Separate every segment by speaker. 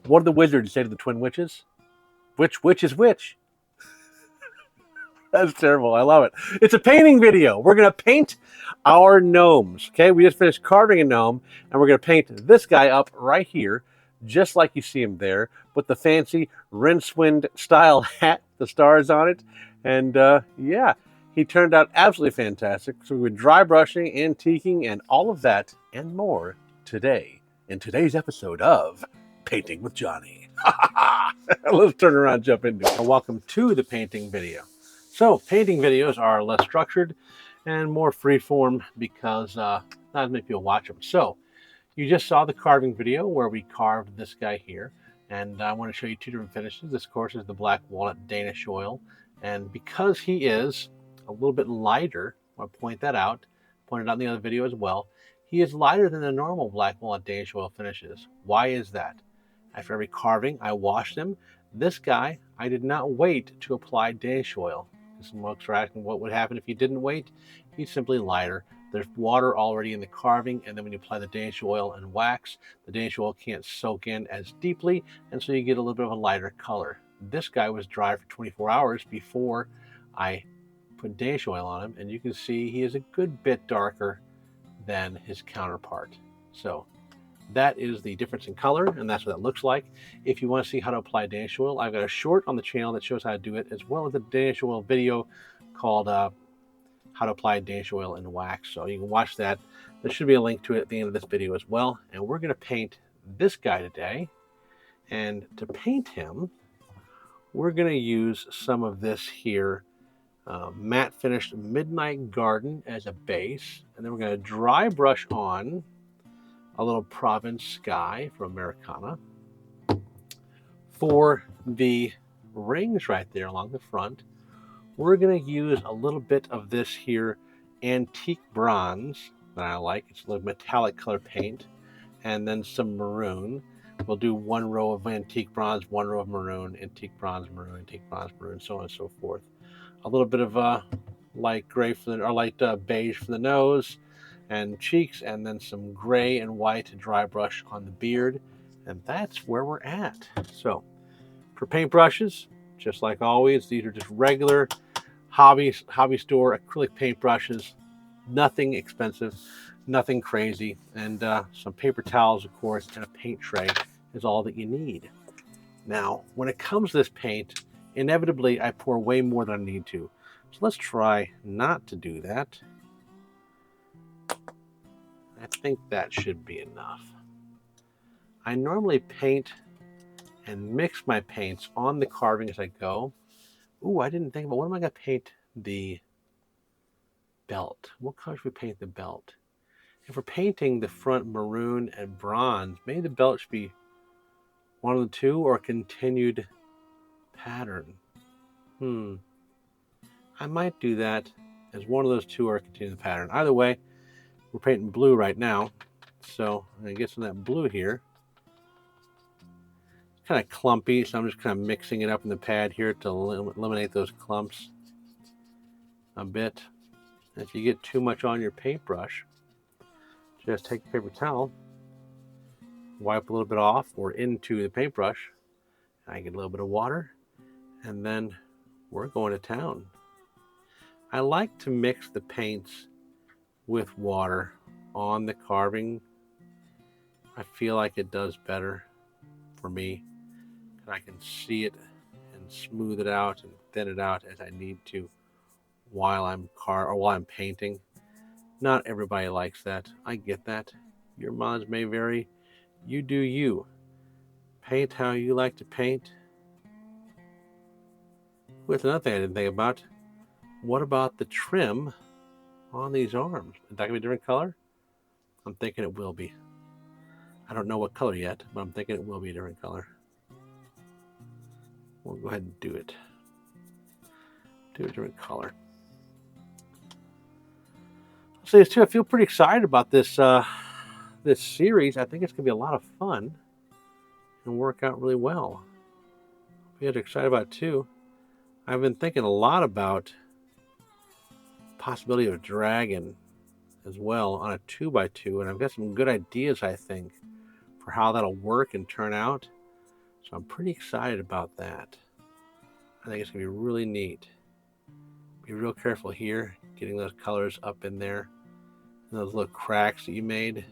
Speaker 1: What did the wizard say to the twin witches? Which witch is which? That's terrible. I love it. It's a painting video. We're going to paint our gnomes. Okay, we just finished carving a gnome, and we're going to paint this guy up right here, just like you see him there, with the fancy Rincewind style hat, the stars on it. And yeah, he turned out absolutely fantastic. So we were dry brushing, antiquing, and all of that and more today in today's episode of Painting with Johnny. Let's turn around and jump into it. Welcome to the painting video. So painting videos are less structured and more freeform because not as many people watch them. So you just saw the carving video where we carved this guy here, and I want to show you two different finishes. This, of course, is the black walnut Danish oil, and because he is a little bit lighter, I want to point that out, pointed out in the other video as well, he is lighter than the normal black walnut Danish oil finishes. Why is that? After every carving, I wash them. This guy, I did not wait to apply Danish oil. Some folks are asking what would happen if you didn't wait. He's simply lighter. There's water already in the carving, and then when you apply the Danish oil and wax, the Danish oil can't soak in as deeply, and so you get a little bit of a lighter color. This guy was dry for 24 hours before I put Danish oil on him, and you can see he is a good bit darker than his counterpart. So that is the difference in color, and that's what that looks like. If you want to see how to apply Danish oil, I've got a short on the channel that shows how to do it, as well as a Danish oil video called How to Apply Danish Oil and Wax. So you can watch that. There should be a link to it at the end of this video as well. And we're going to paint this guy today. And to paint him, we're going to use some of this here matte finished Midnight Garden as a base. And then we're going to dry brush on a little Provence Sky from Americana. For the rings right there along the front, we're going to use a little bit of this here antique bronze that I like. It's a little metallic color paint, and then some maroon. We'll do one row of antique bronze, one row of maroon, antique bronze, maroon, so on and so forth. A little bit of light gray for the, or light beige for the nose and cheeks, and then some gray and white dry brush on the beard, and that's where we're at. So for paintbrushes, just like always, these are just regular hobby store acrylic paintbrushes, nothing expensive, nothing crazy, and some paper towels, of course, and a paint tray is all that you need. Now when it comes to this paint, inevitably I pour way more than I need to, so let's try not to do that. I think that should be enough. I normally paint and mix my paints on the carving as I go. Ooh, I didn't think about, what am I going to paint the belt? What color should we paint the belt? If we're painting the front maroon and bronze, maybe the belt should be one of the two, or a continued pattern. I might do that as one of those two, or a continued pattern. Either way, we're painting blue right now, so I'm going to get some of that blue here. It's kind of clumpy, so I'm just kind of mixing it up in the pad here to eliminate those clumps a bit. And if you get too much on your paintbrush, just take the paper towel, wipe a little bit off or into the paintbrush, and I get a little bit of water, and then we're going to town. I like to mix the paints with water on the carving. I feel like it does better for me, and I can see it and smooth it out and thin it out as I need to while I'm painting. Not everybody likes that. I get that. Your mods may vary. You do you. Paint how you like to paint. With another thing I didn't think about, what about the trim on these arms? Is that going to be a different color? I'm thinking it will be. I don't know what color yet, but I'm thinking it will be a different color. We'll go ahead and do it. Do a different color. I'll say this too, I feel pretty excited about this this series. I think it's going to be a lot of fun and work out really well. We are excited about it too. I've been thinking a lot about the possibility of a dragon as well on a 2x2, and I've got some good ideas, I think, for how that'll work and turn out. So I'm pretty excited about that. I think it's going to be really neat. Be real careful here, getting those colors up in there. And those little cracks that you made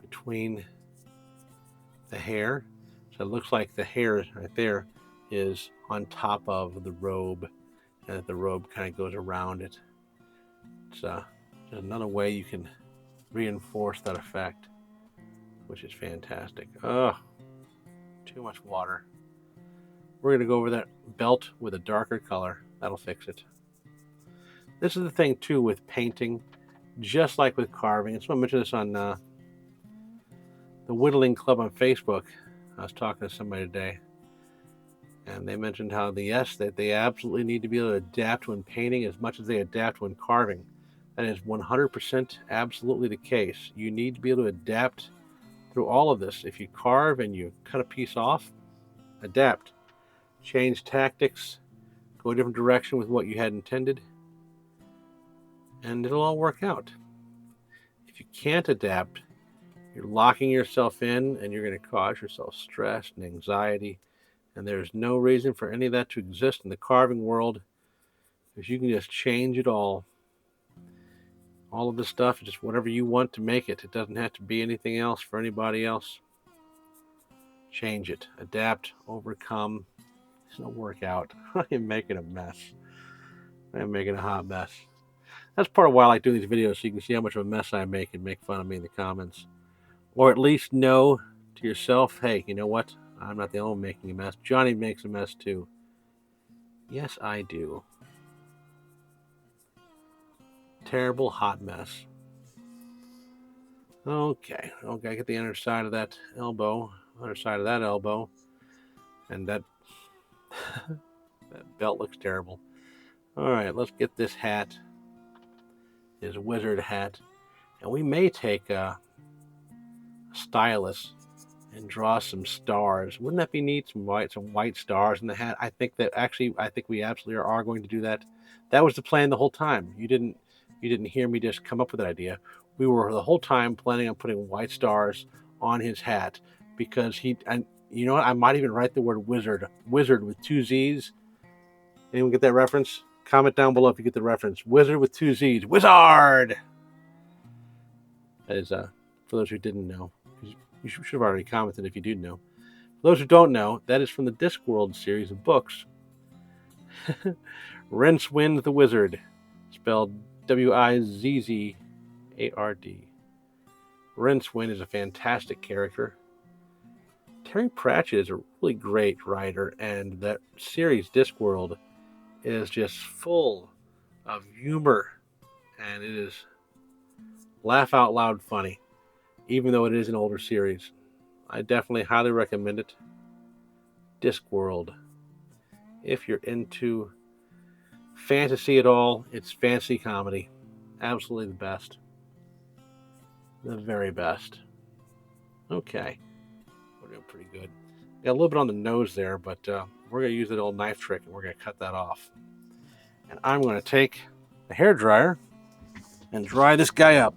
Speaker 1: between the hair. So it looks like the hair right there is on top of the robe, and the robe kind of goes around it. It's there's another way you can reinforce that effect, which is fantastic. Oh, too much water. We're going to go over that belt with a darker color. That'll fix it. This is the thing too with painting, just like with carving. And so I mentioned this on the Whittling Club on Facebook. I was talking to somebody today, and they mentioned how that they absolutely need to be able to adapt when painting as much as they adapt when carving. That is 100% absolutely the case. You need to be able to adapt through all of this. If you carve and you cut a piece off, adapt. Change tactics, go a different direction with what you had intended, and it'll all work out. If you can't adapt, you're locking yourself in, and you're going to cause yourself stress and anxiety, and there's no reason for any of that to exist in the carving world, because you can just change it all. All of this stuff is just whatever you want to make it. It doesn't have to be anything else for anybody else. Change it, adapt, overcome. It's no workout. I am making a mess. I am making a hot mess. That's part of why I like doing these videos, so you can see how much of a mess I make and make fun of me in the comments. Or at least know to yourself, hey, you know what? I'm not the only one making a mess. Johnny makes a mess too. Yes, I do. Terrible hot mess. Okay, get the underside of that elbow, underside of that elbow, and that that belt looks terrible. All right, let's get this hat, his wizard hat, and we may take a stylus and draw some stars. Wouldn't that be neat? Some white stars in the hat. I think we absolutely are going to do that. That was the plan the whole time. You didn't hear me just come up with that idea. We were the whole time planning on putting white stars on his hat, because and you know what? I might even write the word wizard with 2 Z's. Anyone get that reference? Comment down below if you get the reference. Wizard with 2 Z's. Wizard! That is, for those who didn't know. You should have already commented if you do know. For those who don't know, that is from the Discworld series of books. Rincewind the Wizard, spelled Wizzard. Rincewind is a fantastic character. Terry Pratchett is a really great writer, and that series, Discworld, is just full of humor, and it is laugh out loud funny, even though it is an older series. I definitely highly recommend it. Discworld. If you're into fantasy at all, it's fantasy comedy. Absolutely the best. The very best. Okay. We're doing pretty good. Got a little bit on the nose there, but we're going to use that old knife trick, and we're going to cut that off. And I'm going to take a hairdryer and dry this guy up.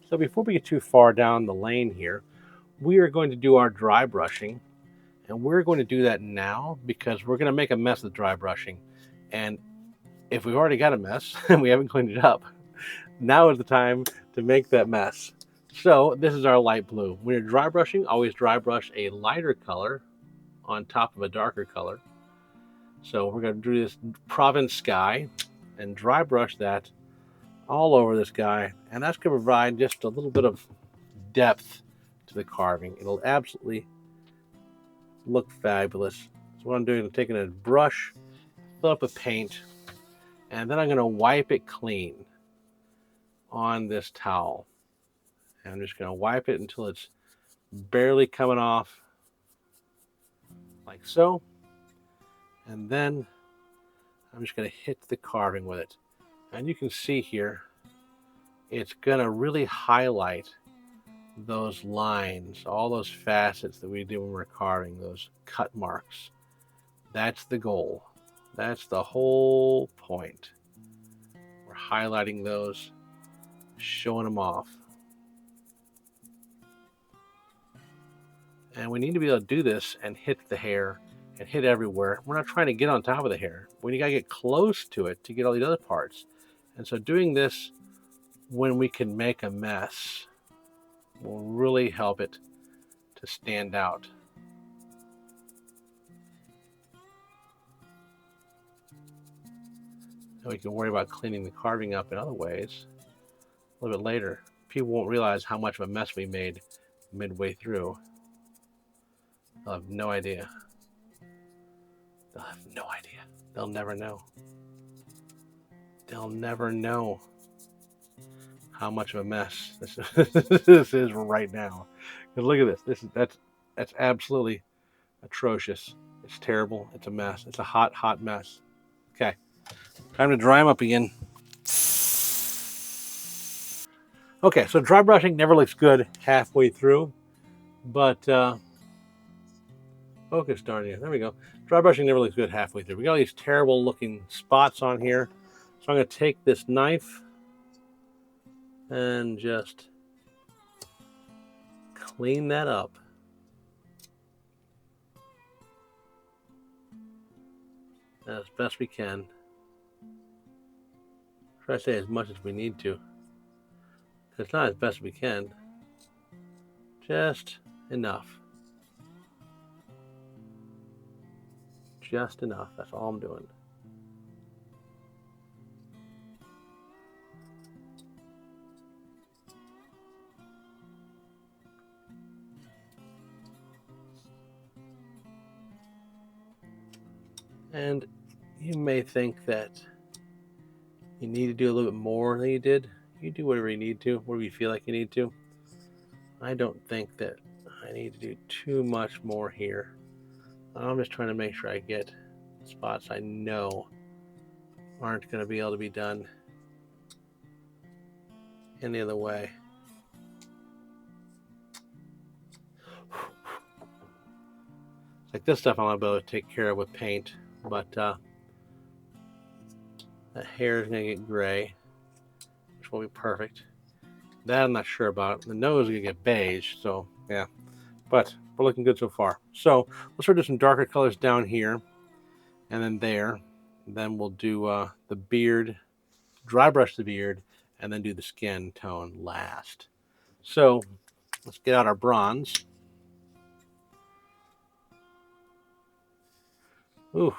Speaker 1: So before we get too far down the lane here, we are going to do our dry brushing. And we're going to do that now because we're going to make a mess of the dry brushing. And if we've already got a mess and we haven't cleaned it up, now is the time to make that mess. So this is our light blue. When you're dry brushing, always dry brush a lighter color on top of a darker color. So we're going to do this Provence sky and dry brush that all over this guy. And that's going to provide just a little bit of depth to the carving. It'll absolutely look fabulous. So what I'm doing, I'm taking a brush, fill up with paint, and then I'm going to wipe it clean on this towel. And I'm just going to wipe it until it's barely coming off, like so. And then I'm just going to hit the carving with it. And you can see here, it's going to really highlight those lines, all those facets that we do when we're carving, those cut marks. That's the goal. That's the whole point. We're highlighting those, showing them off. And we need to be able to do this and hit the hair and hit everywhere. We're not trying to get on top of the hair. We got to get close to it to get all these other parts. And so doing this when we can make a mess will really help it to stand out. And we can worry about cleaning the carving up in other ways a little bit later. People won't realize how much of a mess we made midway through. They'll have no idea. They'll have no idea. They'll never know. They'll never know how much of a mess this is right now. Because look at this. That's absolutely atrocious. It's terrible. It's a mess. It's a hot, hot mess. Okay. Time to dry them up again. Okay, so dry brushing never looks good halfway through, but focus, darn you. There we go. Dry brushing never looks good halfway through. We got all these terrible looking spots on here. So I'm going to take this knife and just clean that up. As best we can. Try to say as much as we need to. It's not as best we can. Just enough. Just enough. That's all I'm doing. And you may think that you need to do a little bit more than you did. You do whatever you need to, whatever you feel like you need to. I don't think that I need to do too much more here. I'm just trying to make sure I get spots I know aren't going to be able to be done any other way. Like this stuff I'm going to be able to take care of with paint, but that hair is going to get gray, which will be perfect. That I'm not sure about. The nose is going to get beige, so yeah. But we're looking good so far. So let's sort of do some darker colors down here and then there. Then we'll do the beard, dry brush the beard, and then do the skin tone last. So let's get out our bronze. Ooh,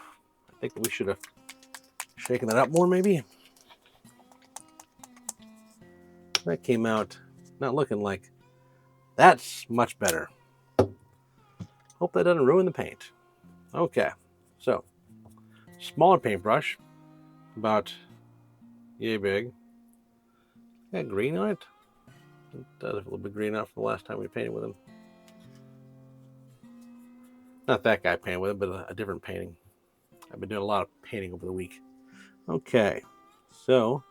Speaker 1: I think we should have shaken that up more maybe. That came out not looking like that's much better. Hope that doesn't ruin the paint. Okay, so smaller paintbrush, about yay big. Got green on it. It does have a little bit green out from the last time we painted with him. Not that guy painted with it, but a different painting. I've been doing a lot of painting over the week. Okay, so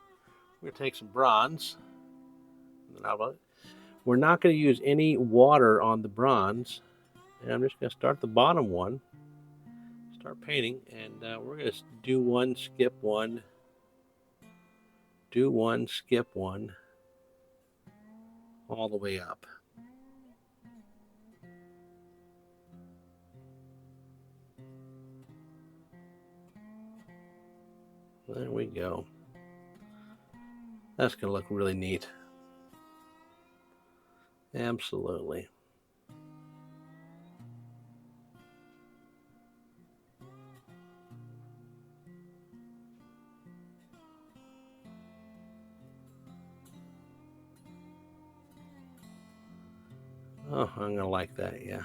Speaker 1: we're gonna take some bronze. We're not going to use any water on the bronze, and I'm just going to start the bottom one, start painting, and we're going to do one, skip one, do one, skip one, all the way up. There we go. That's going to look really neat. Absolutely. Oh, I'm going to like that, yeah.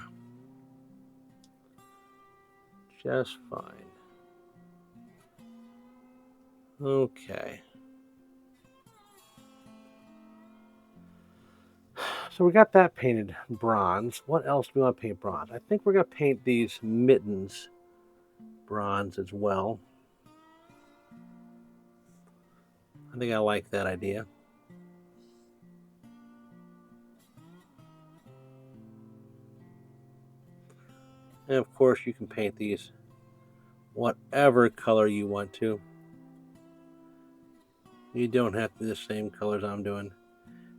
Speaker 1: Just fine. Okay. So we got that painted bronze. What else do we want to paint bronze? I think we're going to paint these mittens bronze as well. I think I like that idea. And of course you can paint these whatever color you want to. You don't have to do the same colors I'm doing.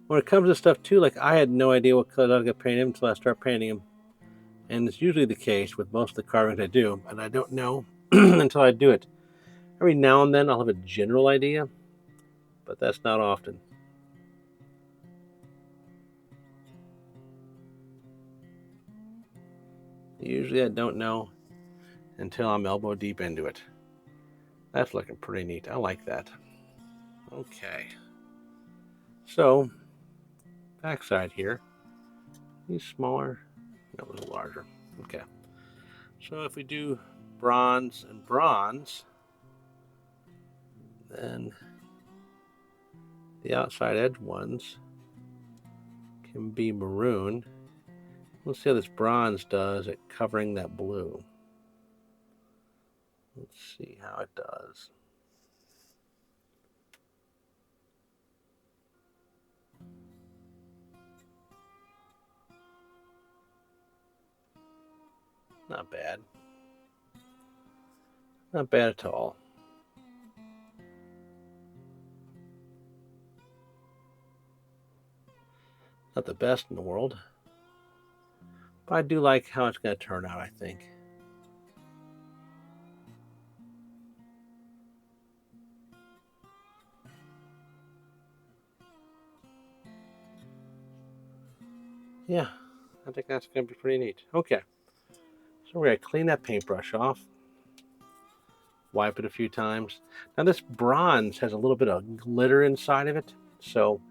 Speaker 1: When it comes to stuff too, like I had no idea what colors I was going to paint him until I start painting him. And it's usually the case with most of the carvings I do, and I don't know until I do it. Every now and then I'll have a general idea, but that's not often. Usually I don't know until I'm elbow deep into it. That's looking pretty neat. I like that. Okay. So, backside here. He's smaller. No, a little larger. Okay. So if we do bronze and bronze, then the outside edge ones can be maroon. Let's see how this bronze does at covering that blue. Let's see how it does. Not bad. Not bad at all. Not the best in the world, but I do like how it's going to turn out, I think. Yeah, I think that's going to be pretty neat. Okay, so we're going to clean that paintbrush off, wipe it a few times. Now this bronze has a little bit of glitter inside of it, so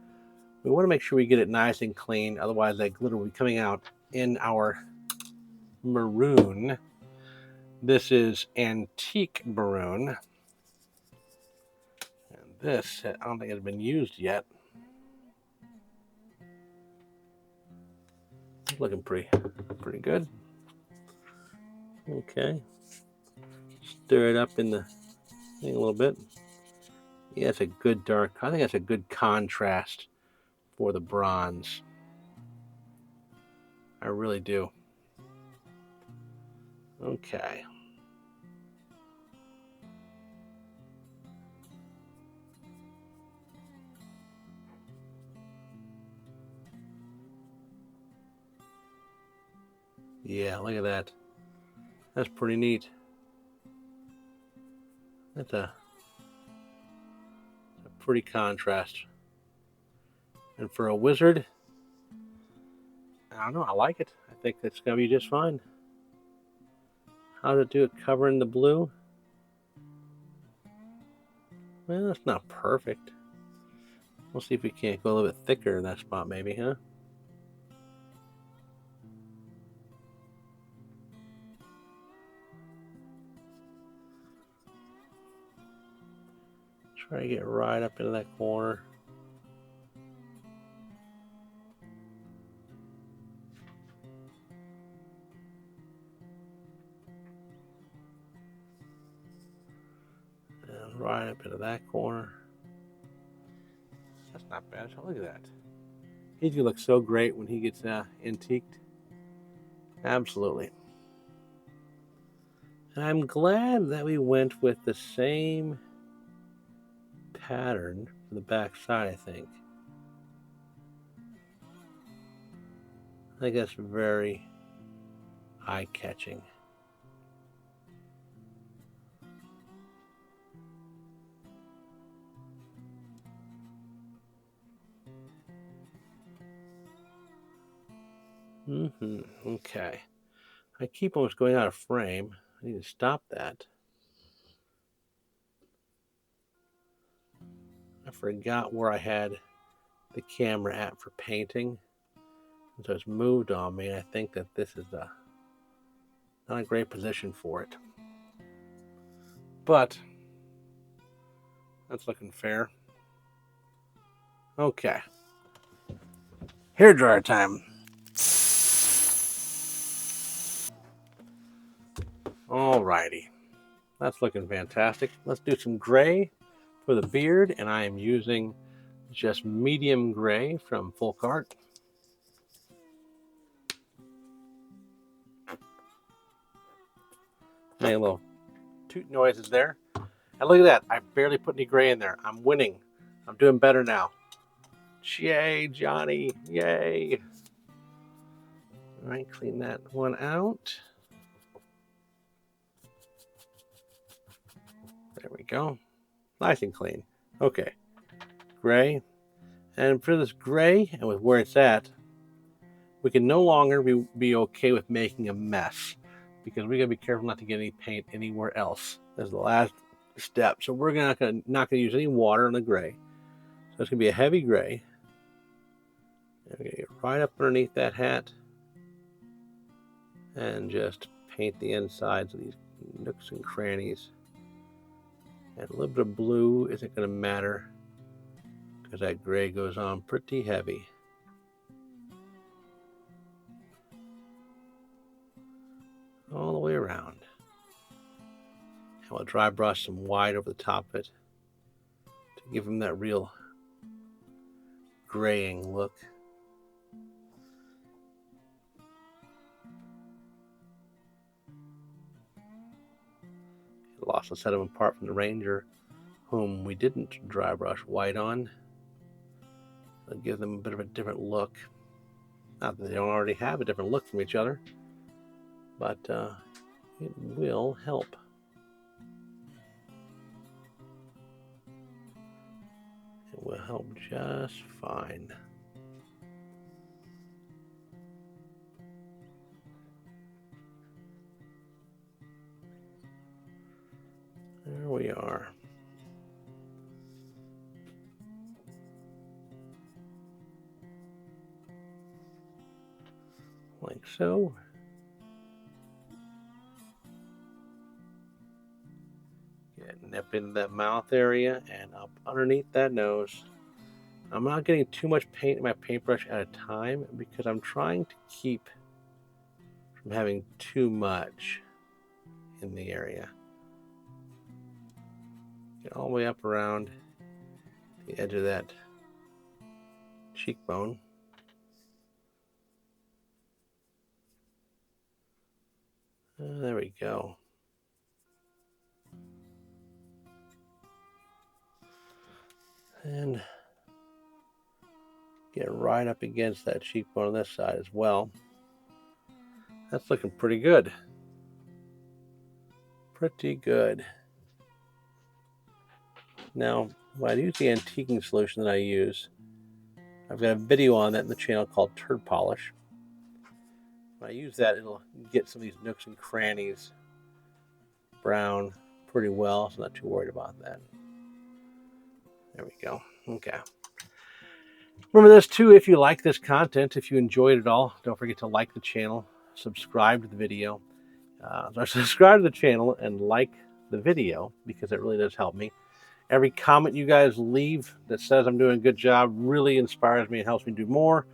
Speaker 1: we want to make sure we get it nice and clean, otherwise that glitter will be coming out in our maroon. This is antique maroon, and this, I don't think it's been used yet. It's looking pretty good. Okay, stir it up in the thing a little bit. Yeah, it's a good dark. I think that's a good contrast for the bronze. I really do. Okay. Yeah, look at that. That's pretty neat. That's a pretty contrast. And for a wizard, I don't know, I like it. I think that's going to be just fine. How to do it covering the blue? Well, it's not perfect. We'll see if we can't go a little bit thicker in that spot maybe, huh? Try to get right up into that corner. And right up into that corner. That's not bad. Look at that. He's gonna look so great when he gets antiqued. Absolutely. And I'm glad that we went with the same pattern for the back side, I think. I think that's very eye-catching. Okay. I keep almost going out of frame. I need to stop that. I forgot where I had the camera at for painting. And so it's moved on me, and I think that this is not a great position for it. But that's looking fair. Okay. Hair dryer time. Alrighty. That's looking fantastic. Let's do some gray for the beard, and I am using just medium gray from Folk Art. Make a little toot noises there. And look at that. I barely put any gray in there. I'm winning. I'm doing better now. Yay, Johnny. Yay. All right, clean that one out. There we go. Nice and clean. Okay, gray. And for this gray, and with where it's at, we can no longer be okay with making a mess, because we gotta be careful not to get any paint anywhere else. That's the last step. So we're not gonna use any water on the gray. So it's gonna be a heavy gray. And we're gonna get right up underneath that hat and just paint the insides of these nooks and crannies. And a little bit of blue isn't gonna matter, because that gray goes on pretty heavy. All the way around. And we'll dry brush some white over the top of it to give them that real graying look. It'll also set them apart from the Ranger, whom we didn't dry brush white on. It'll give them a bit of a different look. Not that they don't already have a different look from each other, but it will help. It will help just fine. There we are. Like so. Nip into that mouth area and up underneath that nose. I'm not getting too much paint in my paintbrush at a time, because I'm trying to keep from having too much in the area. Get all the way up around the edge of that cheekbone. There we go. And get right up against that cheekbone on this side as well. That's looking pretty good. Pretty good. Now, when I use the antiquing solution that I use, I've got a video on that in the channel called Turd Polish. When I use that, it'll get some of these nooks and crannies brown pretty well, so I'm not too worried about that. There we go. Okay. Remember this too, if you like this content, if you enjoyed it all, don't forget to like the channel, subscribe to the video. Subscribe to the channel and like the video, because it really does help me. Every comment you guys leave that says I'm doing a good job really inspires me and helps me do more.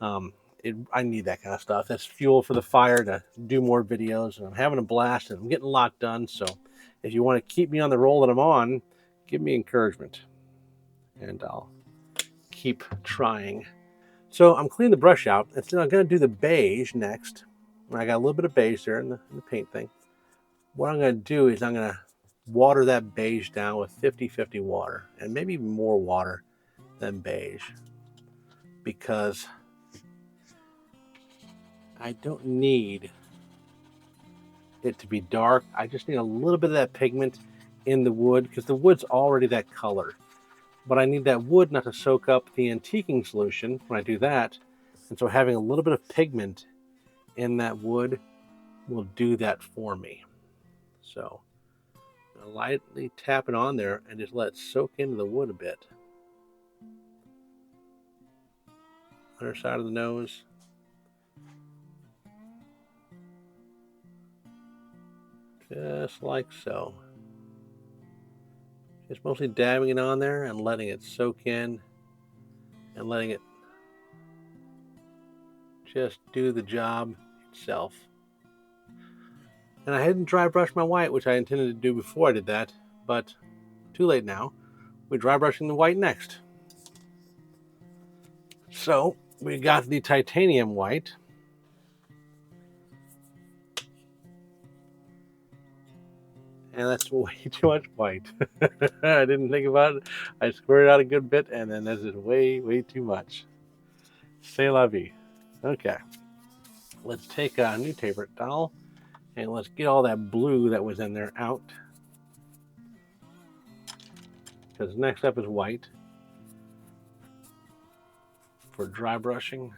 Speaker 1: I need that kind of stuff. That's fuel for the fire to do more videos. And I'm having a blast and I'm getting a lot done. So if you want to keep me on the roll that I'm on, give me encouragement and I'll keep trying. So I'm cleaning the brush out, and then I'm going to do the beige next. I got a little bit of beige there in the paint thing. What I'm going to do is I'm going to water that beige down with 50-50 water, and maybe even more water than beige, because I don't need it to be dark. I just need a little bit of that pigment in the wood, because the wood's already that color. But I need that wood not to soak up the antiquing solution when I do that. And so having a little bit of pigment in that wood will do that for me. So I'll lightly tap it on there and just let it soak into the wood a bit. Underside of the nose. Just like so. Just mostly dabbing it on there and letting it soak in and letting it just do the job itself. And I hadn't dry brushed my white, which I intended to do before I did that, but too late now. We're dry brushing the white next. So we got the titanium white. And that's way too much white. I didn't think about it. I squirted out a good bit, and then this is way, way too much. C'est la vie. Okay. let's take a new taper towel and let's get all that blue that was in there out. Because next up is white for dry brushing.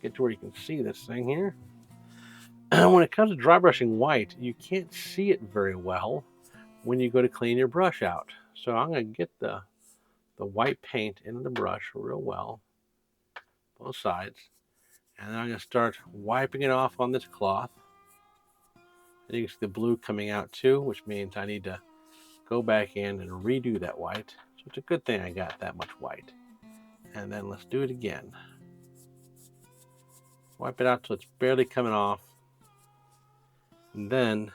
Speaker 1: Get to where you can see this thing here. When it comes to dry brushing white, you can't see it very well when you go to clean your brush out. So I'm going to get the white paint into the brush real well, both sides. And then I'm going to start wiping it off on this cloth. And you can see the blue coming out too, which means I need to go back in and redo that white. So it's a good thing I got that much white. And then let's do it again. Wipe it out till it's barely coming off. And then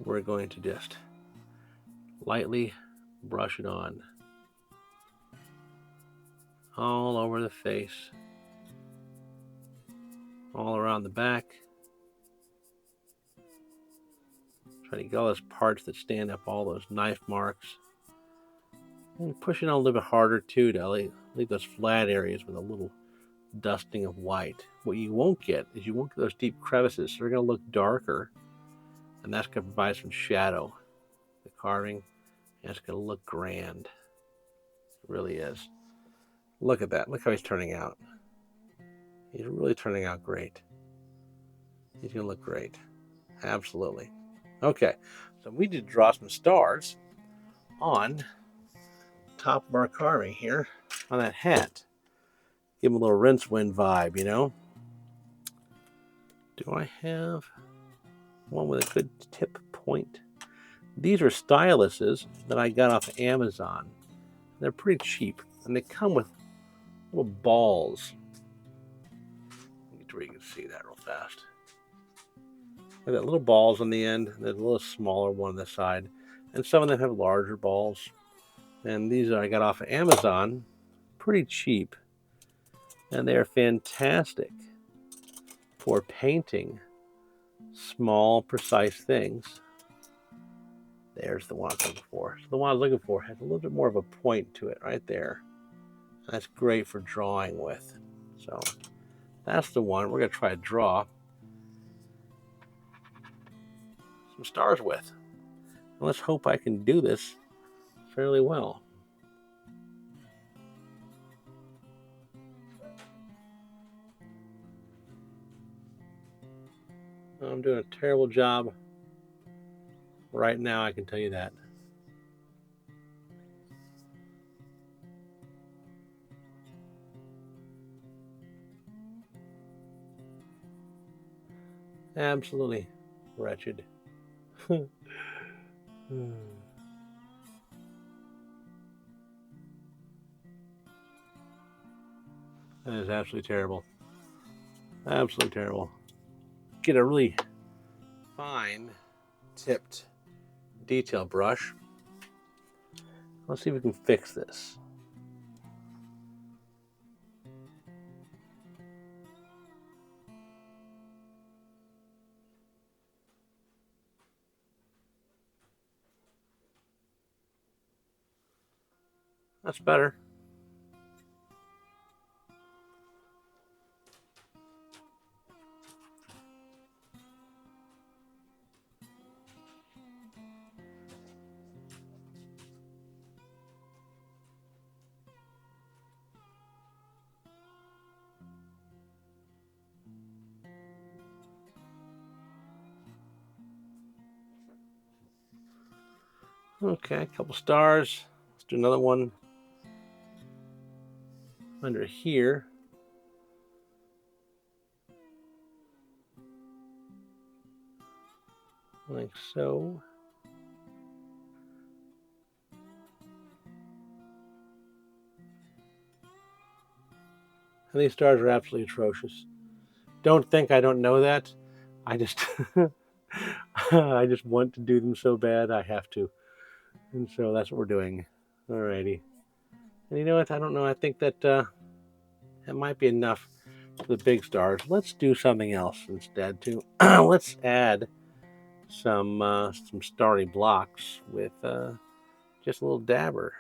Speaker 1: we're going to just lightly brush it on all over the face, all around the back. Try to get all those parts that stand up, all those knife marks. And push it on a little bit harder too to leave those flat areas with a little dusting of white. What you won't get is you won't get those deep crevices. So they're going to look darker, and that's going to provide some shadow. The carving, and it's going to look grand. It really is. Look at that. Look how he's turning out. He's really turning out great. He's going to look great. Absolutely. Okay, so we did draw some stars on top of our carving here on that hat. Give him a little Rincewind vibe, you know. Do I have one with a good tip point? These are styluses that I got off Amazon. They're pretty cheap, and they come with little balls. Get to where you can see that real fast. They've got little balls on the end. There's a little smaller one on the side, and some of them have larger balls. And these I got off of Amazon, pretty cheap, and they're fantastic for painting small, precise things. There's the one I was looking for. So the one I was looking for has a little bit more of a point to it right there. That's great for drawing with. So that's the one we're going to try to draw some stars with. And let's hope I can do this fairly well. I'm doing a terrible job right now, I can tell you that. Absolutely wretched. That is absolutely terrible. Absolutely terrible. Get a really fine tipped detail brush. Let's see if we can fix this. That's better. Okay, a couple stars. Let's do another one under here. Like so. And these stars are absolutely atrocious. Don't think I don't know that. I just I just want to do them so bad I have to. And so that's what we're doing. Alrighty. And you know what? I don't know. I think that that might be enough for the big stars. Let's do something else instead too. Let's add some starry blocks with just a little dabber.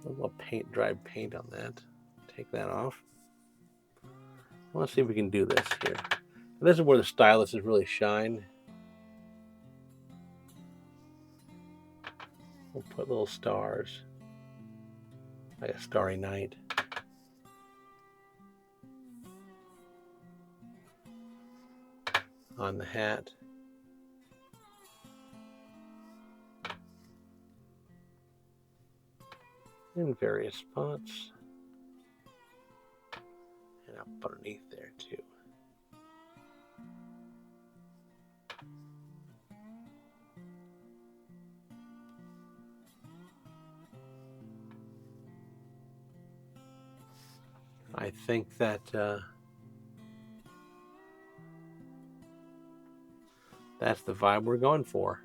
Speaker 1: A little paint, dry paint on that. Take that off. Let's see if we can do this here. This is where the stylus is really shine. We'll put little stars, like a starry night. On the hat. In various spots. And up underneath there too. I think that that's the vibe we're going for.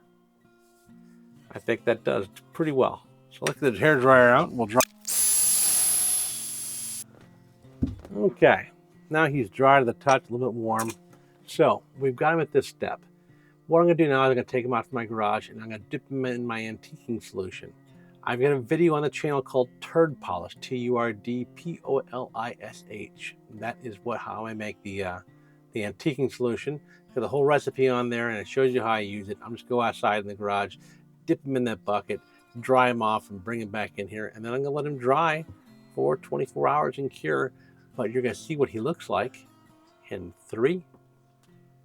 Speaker 1: I think that does pretty well. So let's get the hair dryer out and we'll dry. Okay, now he's dry to the touch, a little bit warm. So we've got him at this step. What I'm gonna do now is I'm gonna take him out to my garage and I'm gonna dip him in my antiquing solution. I've got a video on the channel called Turd Polish, T-U-R-D-P-O-L-I-S-H. That is how I make the antiquing solution. Got the whole recipe on there and it shows you how I use it. I'm just go outside in the garage, dip him in that bucket, dry him off and bring him back in here. And then I'm gonna let him dry for 24 hours and cure. But you're gonna see what he looks like in 3,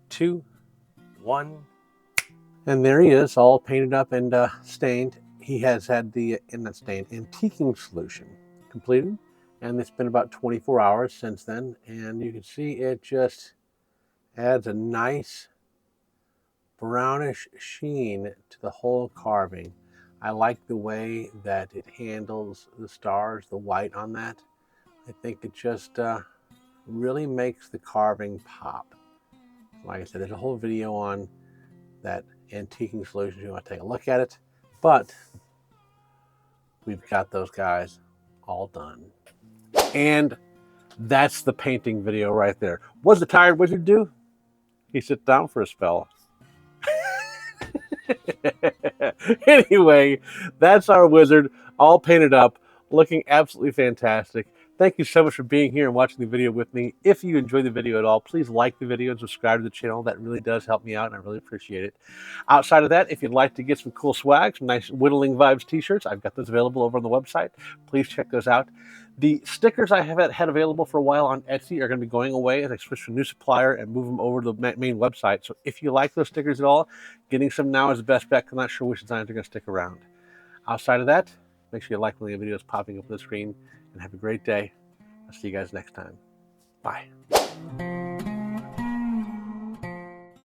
Speaker 1: 2, 1. And there he is, all painted up and stained. He has had the antiquing solution completed. And it's been about 24 hours since then. And you can see it just adds a nice brownish sheen to the whole carving. I like the way that it handles the stars, the white on that. I think it just really makes the carving pop. Like I said, there's a whole video on that antiquing solution if you want to take a look at it. But we've got those guys all done. And that's the painting video right there. What's the tired wizard do? He sits down for a spell. Anyway, that's our wizard all painted up, looking absolutely fantastic. Thank you so much for being here and watching the video with me. If you enjoyed the video at all, please like the video and subscribe to the channel. That really does help me out and I really appreciate it. Outside of that, if you'd like to get some cool swag, some nice Whittling Vibes t-shirts, I've got those available over on the website. Please check those out. The stickers I have had available for a while on Etsy are going to be going away as I switch to a new supplier and move them over to the main website. So if you like those stickers at all, getting some now is the best bet. I'm not sure which designs are going to stick around. Outside of that, make sure you like one of the videos popping up on the screen and have a great day. I'll see you guys next time. Bye.